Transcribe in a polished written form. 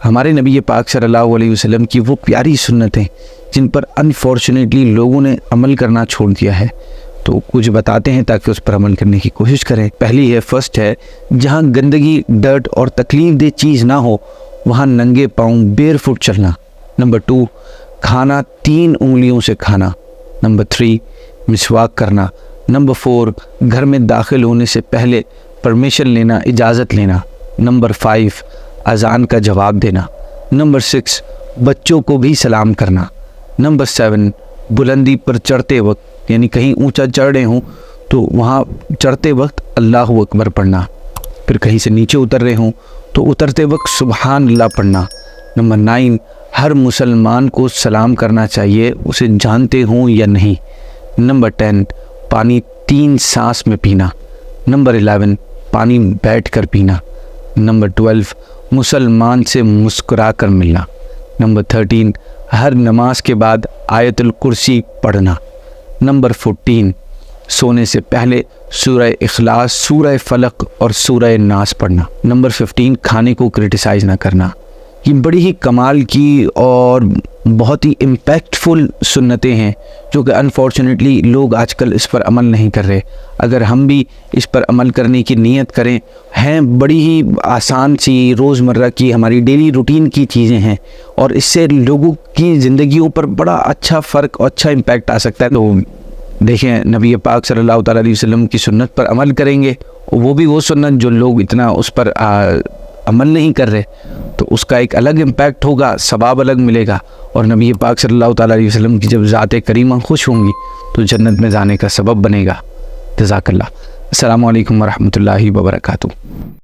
ہمارے نبی پاک صلی اللہ علیہ وسلم کی وہ پیاری سنتیں جن پر انفارچونیٹلی لوگوں نے عمل کرنا چھوڑ دیا ہے، تو کچھ بتاتے ہیں تاکہ اس پر عمل کرنے کی کوشش کریں۔ پہلی ہے، فرسٹ ہے، جہاں گندگی، ڈرٹ اور تکلیف دہ چیز نہ ہو وہاں ننگے پاؤں بیئر فٹ چلنا۔ نمبر 2، کھانا 3 انگلیوں سے کھانا۔ نمبر 3، مسواک کرنا۔ نمبر 4، گھر میں داخل ہونے سے پہلے پرمیشن لینا، اجازت لینا۔ نمبر 5، اذان کا جواب دینا۔ نمبر 6، بچوں کو بھی سلام کرنا۔ نمبر 7، بلندی پر چڑھتے وقت، یعنی کہیں اونچا چڑھ رہے ہوں تو وہاں چڑھتے وقت اللہ اکبر پڑھنا، پھر کہیں سے نیچے اتر رہے ہوں تو اترتے وقت سبحان اللہ پڑھنا۔ نمبر 9، ہر مسلمان کو سلام کرنا چاہیے، اسے جانتے ہوں یا نہیں۔ نمبر 10، پانی 3 سانس میں پینا۔ نمبر 11، پانی بیٹھ کر پینا۔ نمبر 12، مسلمان سے مسکرا کر ملنا۔ نمبر 13، ہر نماز کے بعد آیت الکرسی پڑھنا۔ نمبر 14، سونے سے پہلے سورہ اخلاص، سورہ فلق اور سورہ ناس پڑھنا۔ نمبر 15، کھانے کو کرٹیسائز نہ کرنا۔ یہ بڑی ہی کمال کی اور بہت ہی امپیکٹفل سنتیں ہیں جو کہ انفارچونیٹلی لوگ آج کل اس پر عمل نہیں کر رہے۔ اگر ہم بھی اس پر عمل کرنے کی نیت کریں، ہیں بڑی ہی آسان سی روزمرہ کی ہماری ڈیلی روٹین کی چیزیں ہیں، اور اس سے لوگوں کی زندگیوں پر بڑا اچھا فرق اور اچھا امپیکٹ آ سکتا ہے۔ تو دیکھیں، نبی پاک صلی اللہ تعالیٰ علیہ وسلم کی سنت پر عمل کریں گے، وہ بھی وہ سنت جو لوگ اتنا اس پر عمل نہیں کر رہے، تو اس کا ایک الگ امپیکٹ ہوگا، ثواب الگ ملے گا، اور نبی پاک صلی اللہ تعالیٰ علیہ وسلم کی جب ذات کریمہ خوش ہوں گی تو جنت میں جانے کا سبب بنے گا۔ جزاک اللہ۔ السلام علیکم ورحمۃ اللہ وبرکاتہ۔